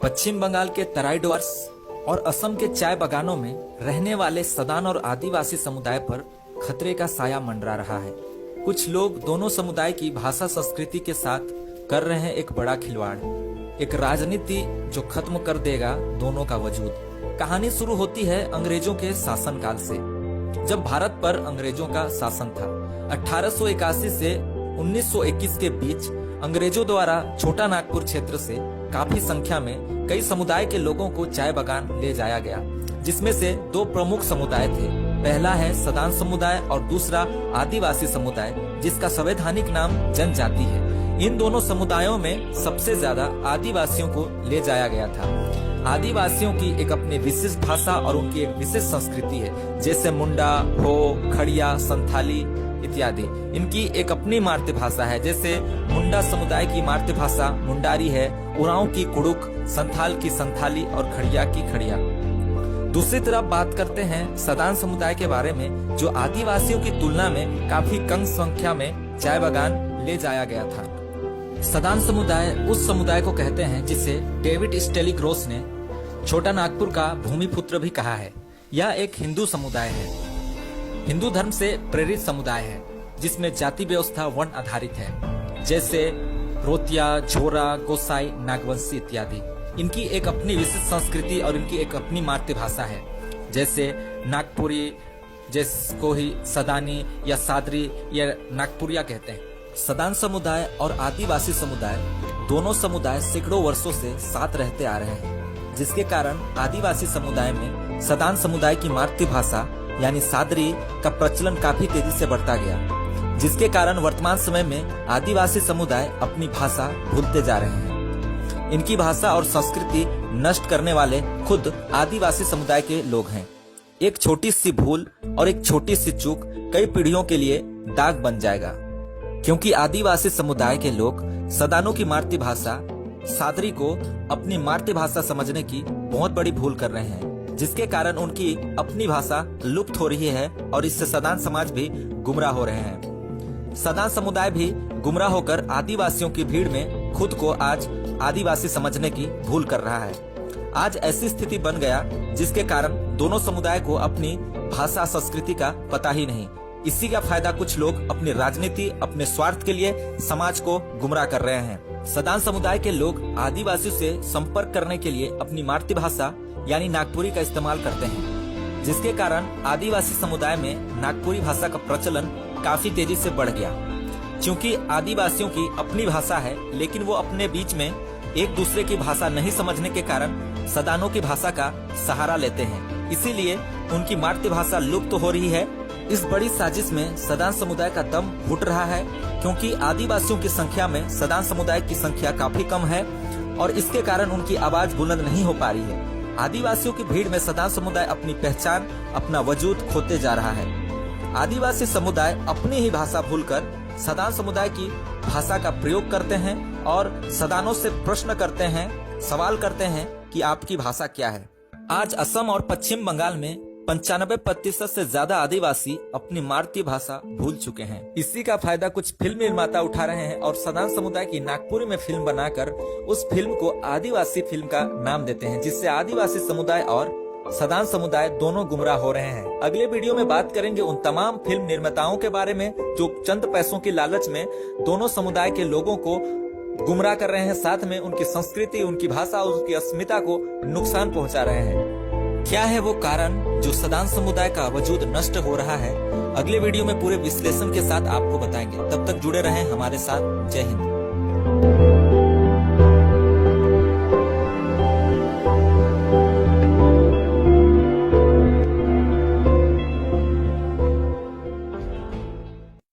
पश्चिम बंगाल के तराई डुवर्स और असम के चाय बागानों में रहने वाले सदान और आदिवासी समुदाय पर खतरे का साया मंडरा रहा है। कुछ लोग दोनों समुदाय की भाषा संस्कृति के साथ कर रहे हैं एक बड़ा खिलवाड़, एक राजनीति जो खत्म कर देगा दोनों का वजूद। कहानी शुरू होती है अंग्रेजों के शासनकाल से, जब भारत पर अंग्रेजों का शासन था। 1881 से 1921 के बीच अंग्रेजों द्वारा छोटा नागपुर क्षेत्र से काफी संख्या में कई समुदाय के लोगों को चाय बागान ले जाया गया, जिसमें से दो प्रमुख समुदाय थे। पहला है सदान समुदाय और दूसरा आदिवासी समुदाय, जिसका संवैधानिक नाम जनजाति है। इन दोनों समुदायों में सबसे ज्यादा आदिवासियों को ले जाया गया था। आदिवासियों की एक अपनी विशिष्ट भाषा और उनकी एक विशेष संस्कृति है, जैसे मुंडा, हो, खड़िया, संथाली इत्यादि। इनकी एक अपनी मातृभाषा है, जैसे मुंडा समुदाय की मातृभाषा मुंडारी है, उरांव की कुड़ुक, संथाल की संथाली और खड़िया की खड़िया। दूसरी तरफ बात करते हैं सदान समुदाय के बारे में, जो आदिवासियों की तुलना में काफी कम संख्या में चाय बागान ले जाया गया था। सदान समुदाय उस समुदाय को कहते हैं जिसे डेविड स्टेली ग्रोस ने छोटा नागपुर का भूमिपुत्र भी कहा है। यह एक हिंदू समुदाय है, हिंदू धर्म से प्रेरित समुदाय है, जिसमें जाति व्यवस्था वर्ण आधारित है, जैसे रोतिया, झोरा, गोसाई, नागवंशी इत्यादि। इनकी एक अपनी विशिष्ट संस्कृति और इनकी एक अपनी मातृभाषा है, जैसे नागपुरी, जिसको ही सदानी या सादरी या नागपुरिया कहते हैं। सदान समुदाय और आदिवासी समुदाय दोनों समुदाय सैकड़ों वर्षों से साथ रहते आ रहे हैं, जिसके कारण आदिवासी समुदाय में सदान समुदाय की मातृभाषा यानी सादरी का प्रचलन काफी तेजी से बढ़ता गया, जिसके कारण वर्तमान समय में आदिवासी समुदाय अपनी भाषा भूलते जा रहे हैं। इनकी भाषा और संस्कृति नष्ट करने वाले खुद आदिवासी समुदाय के लोग हैं। एक छोटी सी भूल और एक छोटी सी चूक कई पीढ़ियों के लिए दाग बन जाएगा, क्योंकि आदिवासी समुदाय के लोग सदानों की मातृभाषा सादरी को अपनी मातृभाषा समझने की बहुत बड़ी भूल कर रहे हैं, जिसके कारण उनकी अपनी भाषा लुप्त हो रही है और इससे सदान समाज भी गुमराह हो रहे हैं। सदान समुदाय भी गुमराह होकर आदिवासियों की भीड़ में खुद को आज आदिवासी समझने की भूल कर रहा है। आज ऐसी स्थिति बन गया जिसके कारण दोनों समुदाय को अपनी भाषा संस्कृति का पता ही नहीं। इसी का फायदा कुछ लोग अपनी राजनीति, अपने स्वार्थ के लिए समाज को गुमराह कर रहे हैं। सदान समुदाय के लोग आदिवासियों से संपर्क करने के लिए अपनी मातृभाषा यानी नागपुरी का इस्तेमाल करते हैं, जिसके कारण आदिवासी समुदाय में नागपुरी भाषा का प्रचलन काफी तेजी से बढ़ गया। क्योंकि आदिवासियों की अपनी भाषा है, लेकिन वो अपने बीच में एक दूसरे की भाषा नहीं समझने के कारण सदानों की भाषा का सहारा लेते हैं, इसीलिए उनकी मातृभाषा लुप्त हो रही है। इस बड़ी साजिश में सदान समुदाय का दम घुट रहा है, क्योंकि आदिवासियों की संख्या में सदान समुदाय की संख्या काफी कम है और इसके कारण उनकी आवाज बुलंद नहीं हो पा रही है। आदिवासियों की भीड़ में सदान समुदाय अपनी पहचान, अपना वजूद खोते जा रहा है। आदिवासी समुदाय अपनी ही भाषा भूलकर सदान समुदाय की भाषा का प्रयोग करते हैं और सदानों से प्रश्न करते हैं, सवाल करते हैं कि आपकी भाषा क्या है। आज असम और पश्चिम बंगाल में 95% से ज्यादा आदिवासी अपनी मातृभाषा भूल चुके हैं। इसी का फायदा कुछ फिल्म निर्माता उठा रहे हैं और सदान समुदाय की नागपुरी में फिल्म बनाकर उस फिल्म को आदिवासी फिल्म का नाम देते हैं, जिससे आदिवासी समुदाय और सदान समुदाय दोनों गुमराह हो रहे हैं। अगले वीडियो में बात करेंगे उन तमाम फिल्म निर्माताओं के बारे में जो चंद पैसों की लालच में दोनों समुदाय के लोगों को गुमराह कर रहे हैं, साथ में उनकी संस्कृति, उनकी भाषा, उनकी अस्मिता को नुकसान पहुंचा रहे हैं। क्या है वो कारण जो सदान समुदाय का वजूद नष्ट हो रहा है? अगले वीडियो में पूरे विश्लेषण के साथ आपको बताएंगे। तब तक जुड़े रहें हमारे साथ। जय हिंद।